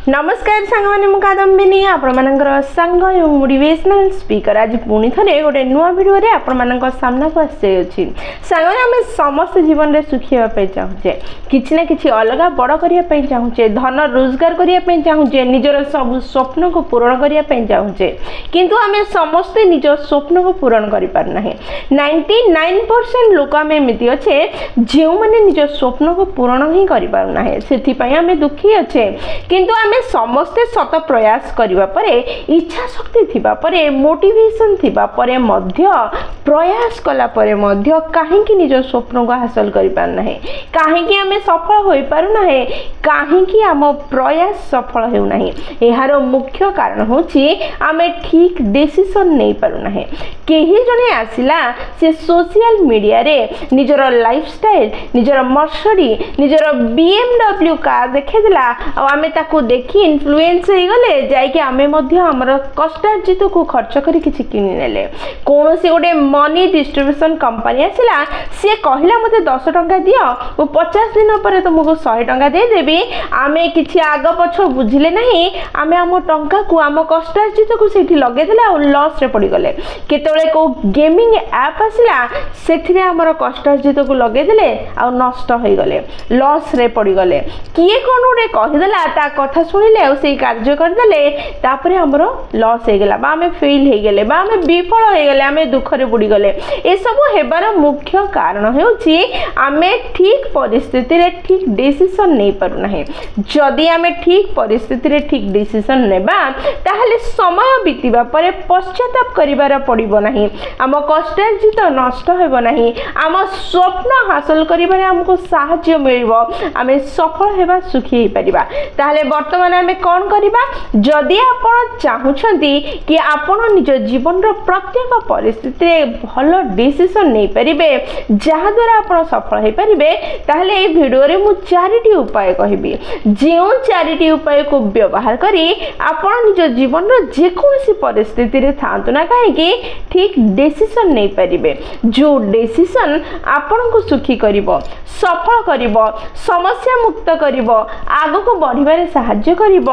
नमस्कार सांगमाने मु कादम्बिनी आपणमानଙ୍କର सांग एवं मोटिवेशनल स्पीकर आज पुणी थरे गोटे नुआ वीडियो रे आपणमानଙ୍କ सामना को आसे अछि सांगने हम समस्त जीवन रे सुखिया पे चाहूचे किछि ना किछि अलग बड़ करिया पे चाहूचे धन रोजगार करिया पे चाहूचे निजर सब स्वप्न को पूर्ण करिया पे चाहूचे किंतु हमें समस्त निज स्वप्न को पूर्ण करि पार नाही 99% लोक हमें एमिति अच्छे जे माने निज स्वप्न को पूर्ण ही करि पार नाही सेथि पई हमें दुखी अच्छे किंतु हमें समस्ते सत प्रयास करिबा परे इच्छा शक्ति थिबा परे मोटिवेशन थिबा परे मध्य प्रयास कला परे मध्य काहे कि निज स्वप्न को हासिल करि पार नाही काहे कि हमें सफल होई पार नाही काहे कि हम प्रयास सफल हेउ नाही एहारो मुख्य कारण होची हमें ठीक डिसीजन नै पारु नाही केही जने आसिला से सोशल मीडिया रे निजर लाइफस्टाइल निजर मर्सिडी निजर बीएमडब्ल्यू कार देखे दिला आ हमें ताकू देखि इन्फ्लुएंस हो गले जाय कि हमें मध्य हमर कष्टार्जित को खर्च करी किछि किनि नेले कोनोसी गोटे मनी डिस्ट्रीब्यूशन कंपनी आसिला से कहिला मते 10 टंका दियो ओ 50 दिन पर तुमको 100 टंका दे देबी आमे किछि आग पछ बुझिले नाही आमे हम टंका को हम कष्टार्जित को सेठी लगे देला और लॉस रे पड़ी गले केतोले को गेमिंग ऐप आसिला सेथिरे हमर कष्टार्जित को लगे देले और नष्ट होई गले लॉस रे पड़ी गले किए कोन गोटे कहि देला ता कथा सुनिले और से कार्य कर देले तापरे हमरो लॉस हे गेला बा हमें फेल हे गेले बा हमें विफल हे गेले हमें दुख रे बुडी गले ए सब हेबार मुख्य कारण हेउची हमें ठीक परिस्थिति रे ठीक डिसीजन नै पारु नाही जदी हमें ठीक परिस्थिति रे ठीक डिसीजन नेबा ताहले समय बीतीबा परे पश्चाताप करिवार पड़िबो नाही हम कष्टार्जित नष्ट हेबो नाही हम स्वप्न हासिल करिबारे हमको सहाय्य मिलिबो हमें सफल हेबा सुखी हे परिबा ताहले वर्तमान हमें कौन करिबा जदि आपण चाहुछंती कि आपण निज जीवन रो प्रत्येक परिस्थिति रे भलो डिसीजन नै परिबे जहा द्वारा आपण सफल हे परिबे ताहले ए वीडियो रे मु चारिटी उपाय कहिबी जेउ चारिटी उपाय को व्यवहार करी आपण निज जीवन रो जे कोनसी परिस्थिति रे थांतु ना काहे कि ठीक डिसीजन नै परिबे जो डिसीजन आपण को सुखी करिवो सफल करिवो समस्या मुक्त करिवो आगो को बढ़िबारे सहाय्य करिवो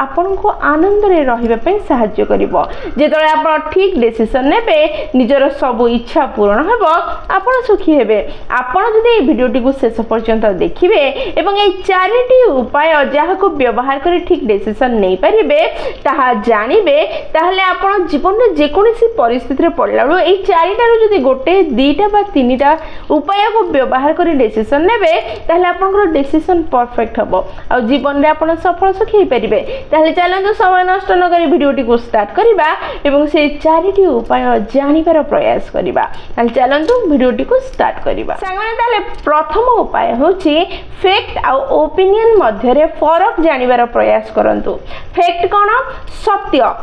आपण को आनंद रे रहिबा पई सहाय्य करिवो जेतले आपण ठीक डिसीजन नेबे निजर सब इच्छा पूर्ण हेबो आपण सुखी हेबे आपण जदि ए वीडियोटी को शेष पर्यंत देखिबे एवं ए चारिटी उपाय जहा को व्यवहार करी ठीक डिसीजन नै परिबे ताहा जानिबे ताहले आपण जीवन रे जे कोनसी परिस्थिति रे पड़लालो ए चारिटा रो जदि गोटे दीटा बा तीनटा उपाय को व्यवहार करी डिसीजन नेबे ताहले आपनकर डिसीजन परफेक्ट हबो आ जीवन रे आपण सफल सुखी परिबे ताहले चलंतु समय नष्ट न करी वीडियोटी को स्टार्ट करिबा एवं से चारिटी उपाय जानिबार प्रयास करिबा ताहले चलंतु वीडियोटी को स्टार्ट करिबा सांगने ताहले प्रथम उपाय होची फैक्ट आ ओपिनियन मध्य रे फरक जानिबार प्रयास करंतु फैक्ट कोन सत्य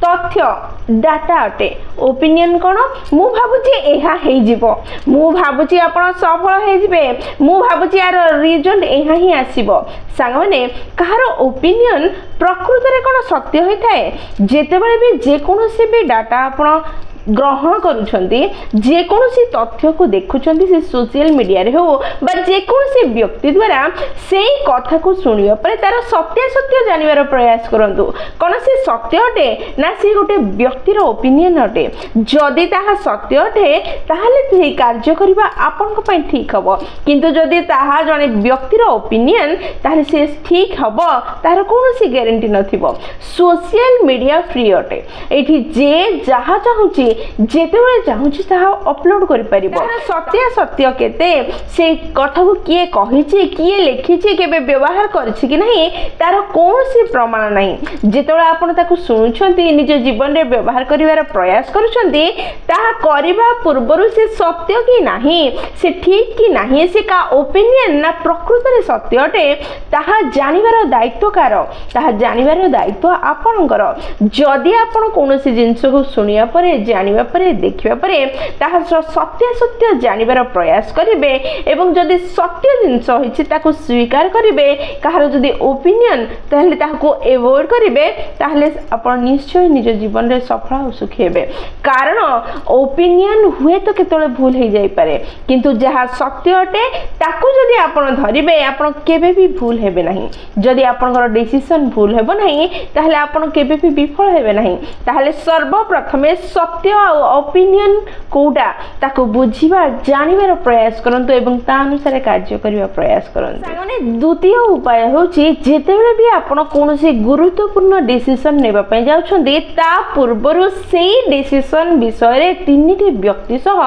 तथ्य डाटा अटे ओपिनियन कोन मु भाबुची एहा हेइ जिवो मु भाबुची आपण सफल हेइ जिवे मु भाबुची यार रिजल्ट एहा ही आसीबो सांग माने कहार ओपिनियन प्रकृति रे कोन सत्य होई थाए जेते बेले भी जे कोनोसी भी डाटा आपण ग्रहण करूछंती जे कोनोसी तथ्य को देखुछंती से सोशल मीडिया रे हो बा जे कोनोसी व्यक्ति द्वारा सेही कथा को सुनिबा परे तार सत्य सत्य जानिबार प्रयास करंतु कोनोसी सत्य अटे ना से गोटे व्यक्ति रो ओपिनियन अटे जदी ताहा सत्य अटे ताहाले सेही कार्य करिबा आपन को पई ठीक हबो किंतु जदी ताहा जने व्यक्ति रो ओपिनियन ताहाले से ठीक हबो तार कोनोसी ग्यारंटी नथिबो सोशल मीडिया फ्री अटे एठी जे जहा चाहुची जेतेबेले चाहुची ताहा अपलोड करि परिबो सत्य सत्य केते से कथा को किए कहिची किए लेखिची केबे व्यवहार करछि कि नहीं तार कोनोसी प्रमाण नहीं जेतेबेले आपण ताकू सुनुछंती निज जीवन रे व्यवहार करिवार प्रयास करूछंती ताहा करिबा पूर्वरु से सत्य कि नहीं से ठीक कि नहीं से का ओपिनियन ना प्रकृति रे सत्य अटे ताहा जानिबार दायित्व कार ताहा जानिबार दायित्व आपणकर जदी आपण कोनोसी जिंस को सुनिया परे जानिबा परे देखिबा परे ताहा सत्यासत्य जानिबार प्रयास करिवे एवं जदि सत्य जिनिस होइछि ताकू स्वीकार करिवे कहार जदि ओपिनियन ताहले ताहाको एवॉइड करिवे ताहले आपण निश्चय निज जीवन रे सफल और सुखी हेबे कारण ओपिनियन हुए तो केतले भूल हो जाई पारे किंतु जहाँ सत्य अटे ताकू जदि आपण धरिबे आपण केबे भी भूल हेबे नहीं जदि आपनकर डिसीजन भूल हेबो नहीं ताहले आपण केबे भी विफल हेबे नहीं ताहले सर्वप्रथमे सत्य और ओपिनियन कोडा ताकू बुझिबा जानिबार प्रयास करंतु एवं ता अनुसार कार्य करिबा प्रयास करंतु सागने द्वितीय उपाय होची जेतेबेले भी आपण कोनोसी गुरुत्वपूर्ण डिसीजन नेबा पय जाउछन्ती ता पूर्वरु सेही डिसीजन विषय रे तीनिटी व्यक्ति सह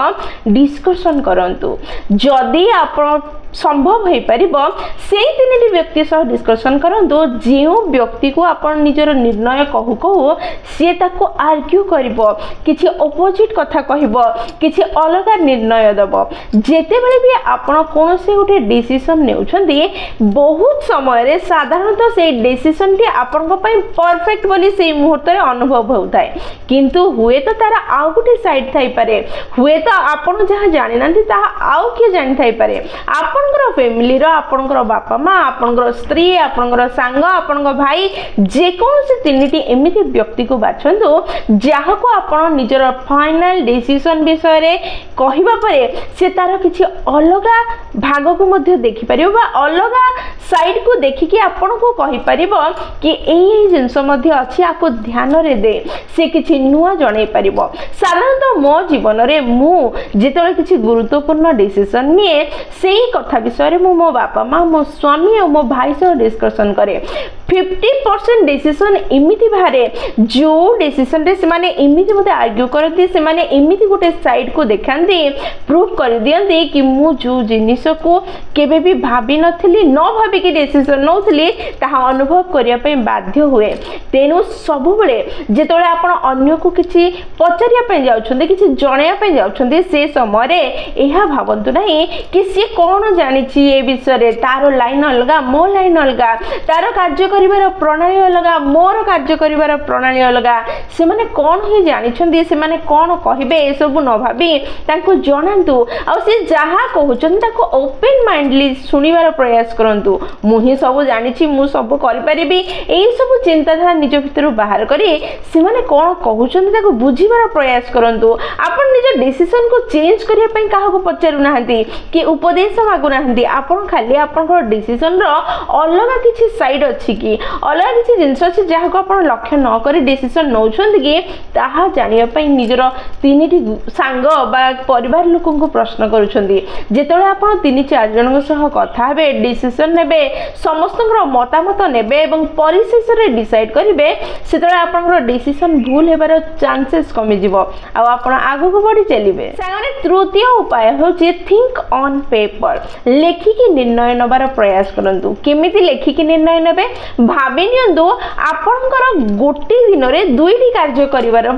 डिस्कशन करंतु जदि आपण संभव हो पारिबो सेही तीनिटी व्यक्ति सह डिस्कशन करंतु जेउ व्यक्ति को आपण निजर निर्णय कहू कहू से ताको आर्ग्यू करिवो किछि अपोजिट कथा कहिवो किछि अलग निर्णय दबो जेते बेले भी आपण कोनोसी गोटे डिसीजन नेउछन्ती बहुत समय रे साधारणतः से डिसीजन टी आपण पई परफेक्ट बोली से मुहूर्त रे अनुभव होताय किंतु हुए तो तारा आउ गोटे साइड थाई पारे हुए तो आपण जहा जानि नांती ता आउ के जानि थाई पारे आपनकर फैमिली रो आपनकर बापा माँ आपनकर स्त्री आपनकर सांग आपनकर भाई जे कोनोसी तीनिटी एमिति व्यक्ति को बाछंतु जहा को आपण निजर फाइनल डिसीजन विषय रे कहिबा परे से तार किछि अलगा भाग को मध्य देखि परिबो बा अलगा साइड को देखि कि आपण को कहि परिबो कि एई जिंस मध्य अछि आको ध्यान रे दे से किछि नुवा जणै परिबो साधारणतः मो जीवन रे मु जेतले किछि गुरुत्वपूर्ण डिसीजन निए सेही कथा विषय रे मो बापा माँ मो स्वामी और मो भाई सह डिस्कशन करे 50% डिसीजन इमिति बाहरे जो डिसीजन रे से माने इमिति मते आर्ग्यू करती से माने इमिति गोटे साइड को देखांती प्रूफ कर दियंती कि मु जो जिनिस को केबे भी भाबी नथिली न भाबी कि डिसीजन नौथली ताहा अनुभव करिया पय बाध्य हुए तेनु सब बेले जेतोले आपण अन्य को किछि पचारिया पय जाउछन्ते किछि जणैया पय जाउछन्ते से समय रे एहा भाबंतु नाही कि से कोन जानिछि ए विषय रे तारो लाइन अलगा मो लाइन अलगा तारो कार्य करिवार प्रणाली अलगा मोर कार्य करिवार प्रणाली अलगा से माने कोन ही जानिछन्ती से माने कोन कहिबे ए सब न भाबी ताको जणांतु आ से जहा कहउछन ताको ओपन माइंडली सुनिवार प्रयास करंतु मु ही सब जानिछि मु सब करि परिबी ए सब चिंताधारा निज भितर बाहर करी से माने कोन कहउछन ताको बुझिवार प्रयास करंतु आपण निज डिसीजन को चेंज करिया पय काहा को पचारु नाहंती कि उपदेश मागु नाहंती आपण खाली आपनकर डिसीजन रो अलग किछि साइड अछि कि अलग किछि जिंस अछि जहा को आपण लक्ष्य न करी डिसीजन नौछन्ती कि ताहा जानिया पय निजर तीनिटी सांग बा परिवार लोकन को प्रश्न करूछन्ती जेतले आपण 3-4 जन सह कथा हेबे डिसीजन नेबे समस्तकर मतामत नेबे एवं परिशेष रे डिसाइड करिवे सेतले आपनकर डिसीजन भूल हेबार चांसेस कमी जिवो आ आपण आगु को बढ़ी चलिबे सागने तृतीय उपाय होछि थिंक ऑन पेपर लेखिकी निर्णय नबार प्रयास करंतु केमिति लेखिकी निर्णय नेबे भाबी नियंतु आपनकर गोटे दिन रे दुईटी कार्य करिवार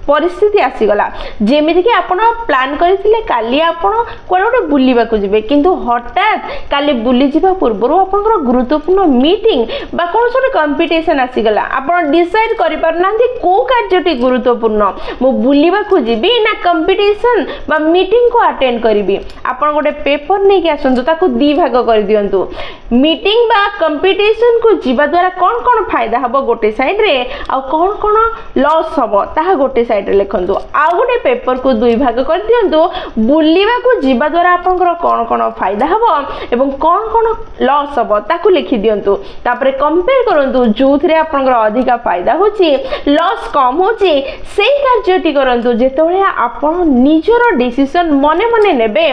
परिस्थिति आसीगला जेमिति कि आपण प्लान करथिले काली आपण कोन गोटे बुलिबा को जिवे किंतु हठात काली बुली जिबा पूर्व आपनकर गुरुत्वपूर्ण मीटिंग बा कोन सोटे कंपटीशन आसीगला आपण डिसाइड करि परनांती को कार्यटी गुरुत्वपूर्ण मो बुलिबा को जिबी ना कंपटीशन बा मीटिंग को अटेंड करिबी आपण गोटे पेपर नै के आसंतु ताको दी भाग कर दियंतु मीटिंग बा कंपटीशन को जिबा द्वारा कोन कोन फायदा हबो गोटे साइड रे आ कोन कोन लॉस हबो ताहा गोटे साइड रे लिखंतु आ गोटे पेपर को दुई भाग कर दियंतु बुलिबा को जिबा द्वारा आपनकर कोन कोन फायदा हबो एवं कोन कोन लॉस हबो ताको लिखि दियंतु तापरे कंपेयर करंतु जोथरे आपनकर अधिका फायदा होची लॉस कम होची सेही कार्यटी करंतु जेतोळे आपण निजरो डिसीजन मने मने नेबे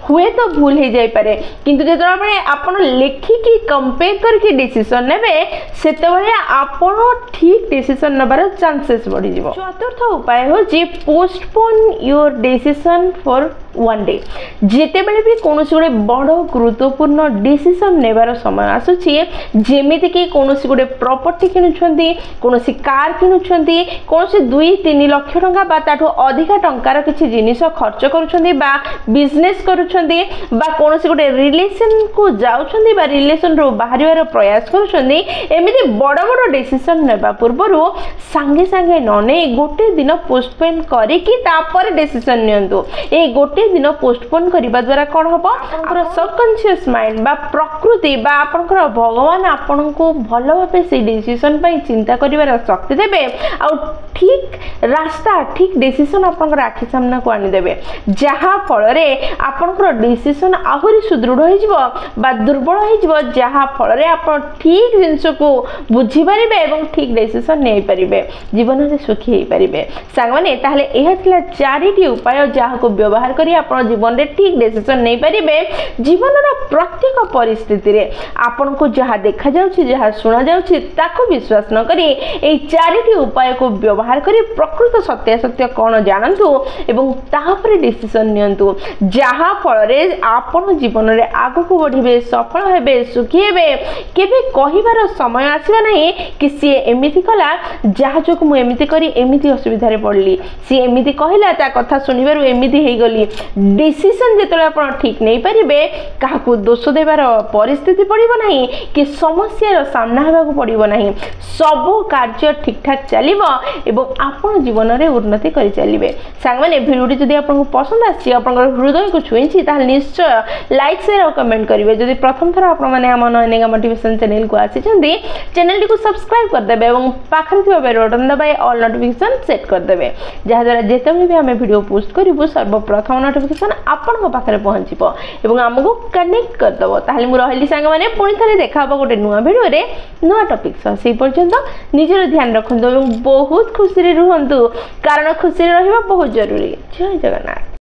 हुए तो भूल हे जाई पारे किंतु जेतोळे आपण लेखि की कंपेयर करके डिसीजन नेबे सेतोळे आपण ठीक डिसीजन नबार चांसेस बढ़ी जिवो चतुर्थ उपाय होची postpone your decision for one day जितेबले भी कौन गोटे बड़ गुरुत्वपूर्ण डिसीजन नेबार समय आसूची जेमिति कि कौन गोटे प्रॉपर्टी किणुछंती कौन कार किणुछंती कौन 2-3 लाख टंका बा ताठो अधिका टंकार किछि जिनिस खर्च करूछंती बा बिजनेस करूछंती बा कौन गोटे रिलेशन को जाउछंती बा रिलेशन रो बाहरिवार प्रयास करूछंती एमिति बड़ बड़ डिसीजन नेबा पूर्वरु संगे संगे नने गोटे दिन पोस्टपोन करिकि तापर डिसीजन नियंतु ए गोटे दिन पोस्टपोन करिबा द्वारा कोन हबो आपन सबकॉन्शियस माइंड बा प्रकृति बा आपनकर भगवान आपन को भलो भाबे से डिसीजन पई चिंता करिवार शक्ति देबे आ ठीक रास्ता ठीक डिसीजन आपनकर आखि सामना को आनी देबे जहा फल रे आपनकर डिसीजन आहुरी सुदृढ़ होई जिवो बा दुर्बल होई जिवो जहा फल रे आपन ठीक जिंस को बुझी परिबे एवं ठीक डिसीजन नै परिबे जीवन रे सुखी होई परिबे सांग माने ताहले एहा थिला चारिटी उपाय जहा को व्यवहार करी आपन जीवन रे ठीक डिसीजन नै परिबे जीवन रो प्रत्येक परिस्थिति रे आपन को जहा देखा जाउछि जहा सुना जाउछि ताको विश्वास न करी ए चारिटी उपाय को व्यवहार करी प्रकृत सत्य कोन जानंतु एवं ताहा पर डिसीजन नियंतु जहा फल रे आपन जीवन रे आगु को बढ़िबे सफल हेबे सुखी हेबे केबे कहिबार समय आसीबा नहीं कि सी एमिति कला जहा जो मु एमिति करी एमिति असुविधा रे पड़ली सी एमिति कहिला ता कथा सुनिबारु एमिति हेई गली डिसीजन जेतले आपण ठीक नै परिबे काहाकू दोष देबार परिस्थिति पड़िबो नहीं कि समस्या रो सामना हेबा को पड़िबो नहीं सब कार्य ठीक ठाक चलिबो एवं आपण जीवन रे उन्नति करि चलिबे सांग माने वीडियोटी जदि आपन पसंद आछि आपन हृदय को छुईछि ताल निश्चय लाइक शेयर और कमेंट करिवे जदि प्रथम थर आपण माने हम नयनेगा मोटिवेशन चैनल को आछि चंदी चैनल को सब्सक्राइब कर देबे एवं पाखरे थिबा बेल बटन दबाइ ऑल नोटिफिकेशन सेट कर देबे जहा द्वारा जेतबे भी हमें वीडियो पोस्ट करिवो सर्वप्रथम नोटिफिकेशन आपण को पाखरे पहुंचीबो एवं हमको कनेक्ट कर दबो ताहले मु रहली संग माने पुणी थरे देखा हबो गोटे नुवा वीडियो रे नुवा टॉपिक से पर्यंत निजर ध्यान रखंतु एवं बहुत खुशी रे रहंतु कारण खुशी रे रहबा बहुत जरूरी जय जगन्नाथ।